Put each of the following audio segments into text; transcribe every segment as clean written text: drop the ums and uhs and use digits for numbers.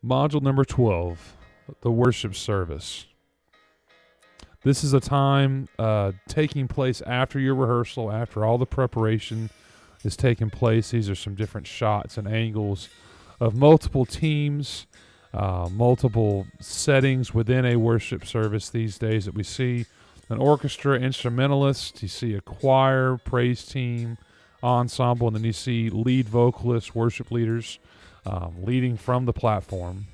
Module number 12, the worship service. This is a time taking place after your rehearsal, after all the preparation is taking place. These are some different shots and angles of multiple teams, multiple settings within a worship service these days that we see. An orchestra, instrumentalist, you see a choir, praise team, ensemble, and then you see lead vocalists, worship leaders leading from the platform.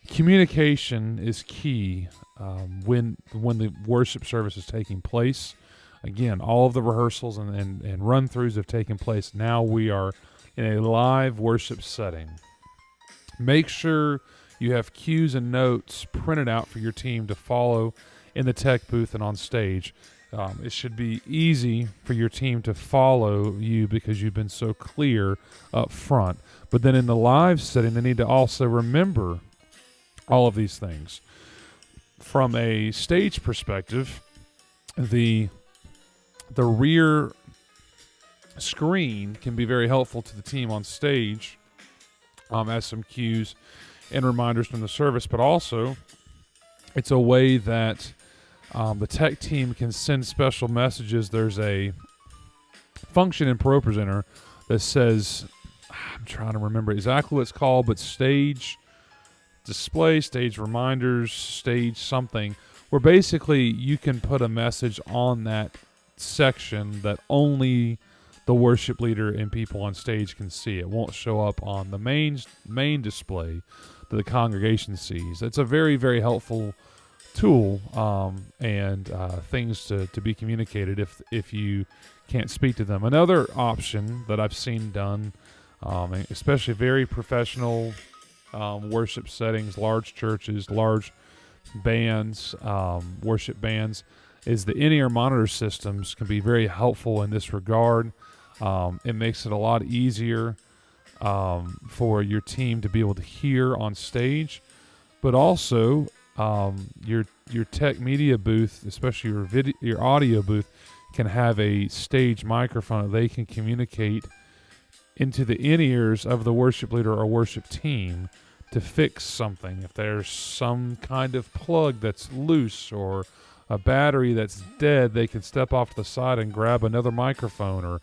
Communication is key when the worship service is taking place. Again, all of the rehearsals and run-throughs have taken place. Now we are in a live worship setting. Make sure you have cues and notes printed out for your team to follow in the tech booth and on stage. It should be easy for your team to follow you because you've been so clear up front. But then in the live setting, they need to also remember all of these things. From a stage perspective, the rear screen can be very helpful to the team on stage as some cues and reminders from the service, but also it's a way that the tech team can send special messages. There's a function in ProPresenter that says, I'm trying to remember exactly what it's called, but stage display, stage reminders, stage something, where basically you can put a message on that section that only the worship leader and people on stage can see. It won't show up on the main display that the congregation sees. It's a very, very helpful tool and things to be communicated if you can't speak to them. Another option that I've seen done, especially very professional worship settings, large churches, large bands, worship bands, is the in-ear monitor systems can be very helpful in this regard. It makes it a lot easier for your team to be able to hear on stage, but also your tech media booth, especially your audio booth, can have a stage microphone that they can communicate into the in-ears of the worship leader or worship team to fix something. If there's some kind of plug that's loose or a battery that's dead, they can step off to the side and grab another microphone or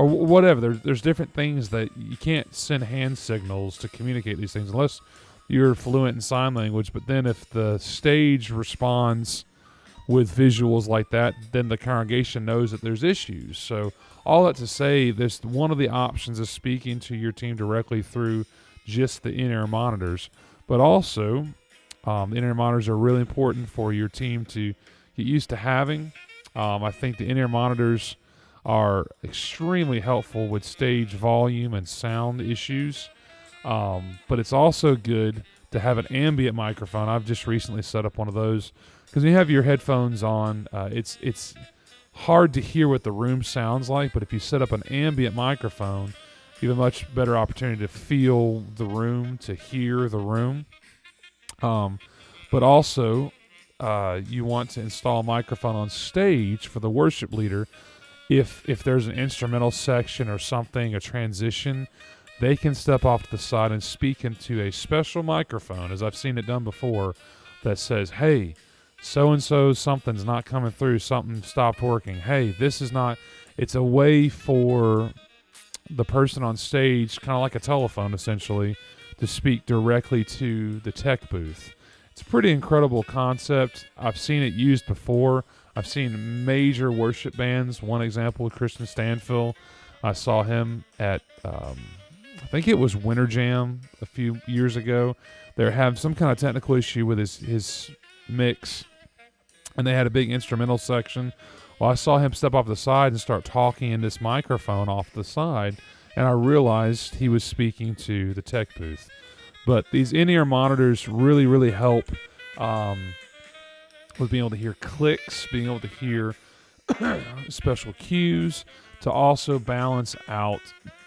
whatever. There's different things that you can't send hand signals to communicate these things unless you're fluent in sign language. But then if the stage responds with visuals like that, then the congregation knows that there's issues. So all that to say, this one of the options is speaking to your team directly through just the in-ear monitors. But also, the in-ear monitors are really important for your team to get used to having. I think the in-ear monitors are extremely helpful with stage volume and sound issues. But it's also good to have an ambient microphone. I've just recently set up one of those because when you have your headphones on, it's hard to hear what the room sounds like. But if you set up an ambient microphone, you have a much better opportunity to feel the room, to hear the room. But also, you want to install a microphone on stage for the worship leader. If there's an instrumental section or something, a transition, they can step off to the side and speak into a special microphone, as I've seen it done before, that says, hey, so-and-so, something's not coming through, something stopped working. Hey, this is not, it's a way for the person on stage, kind of like a telephone essentially, to speak directly to the tech booth. It's a pretty incredible concept. I've seen it used before. I've seen major worship bands. One example, Christian Stanfill. I saw him at, I think it was Winter Jam a few years ago. They had some kind of technical issue with his mix, and they had a big instrumental section. Well, I saw him step off the side and start talking in this microphone off the side, and I realized he was speaking to the tech booth. But these in-ear monitors really, really help with being able to hear clicks, being able to hear special cues, to also balance out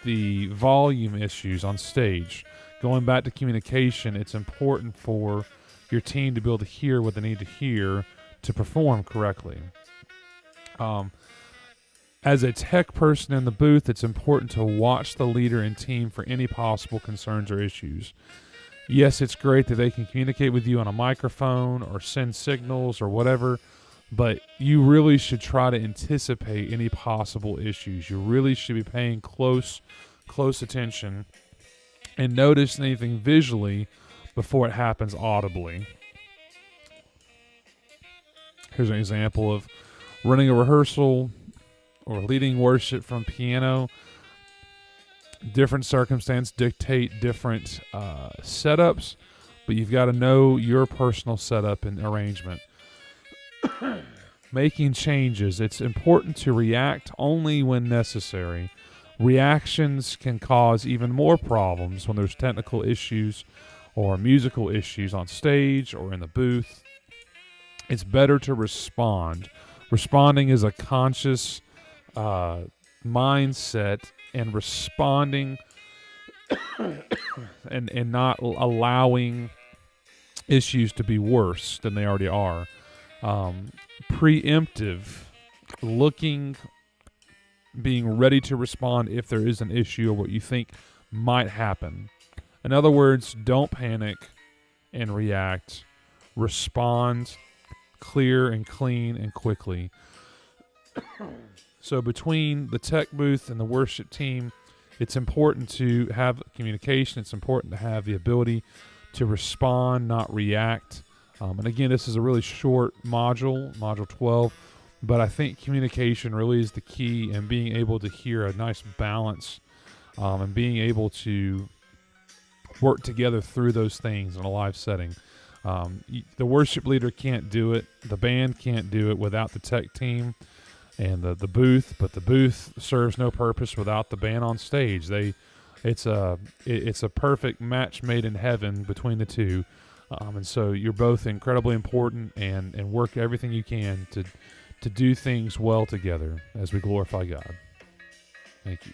the volume issues on stage. Going back to communication, it's important for your team to be able to hear what they need to hear to perform correctly. As a tech person in the booth, it's important to watch the leader and team for any possible concerns or issues. Yes, it's great that they can communicate with you on a microphone or send signals or whatever, but you really should try to anticipate any possible issues. You really should be paying close attention and notice anything visually before it happens audibly. Here's an example of running a rehearsal or leading worship from piano. Different circumstances dictate different setups, but you've got to know your personal setup and arrangement. Making changes. It's important to react only when necessary. Reactions can cause even more problems when there's technical issues or musical issues on stage or in the booth. It's better to respond. Responding is a conscious mindset, and responding and not allowing issues to be worse than they already are. Preemptive, being ready to respond if there is an issue or what you think might happen. In other words, don't panic and react. Respond clear and clean and quickly. So between the tech booth and the worship team, it's important to have communication. It's important to have the ability to respond, not react. And again, this is a really short module 12, but I think communication really is the key, and being able to hear a nice balance and being able to work together through those things in a live setting. The worship leader can't do it. The band can't do it without the tech team and the booth, but the booth serves no purpose without the band on stage. It's a perfect match made in heaven between the two, and so you're both incredibly important, and work everything you can to do things well together as we glorify God. Thank you.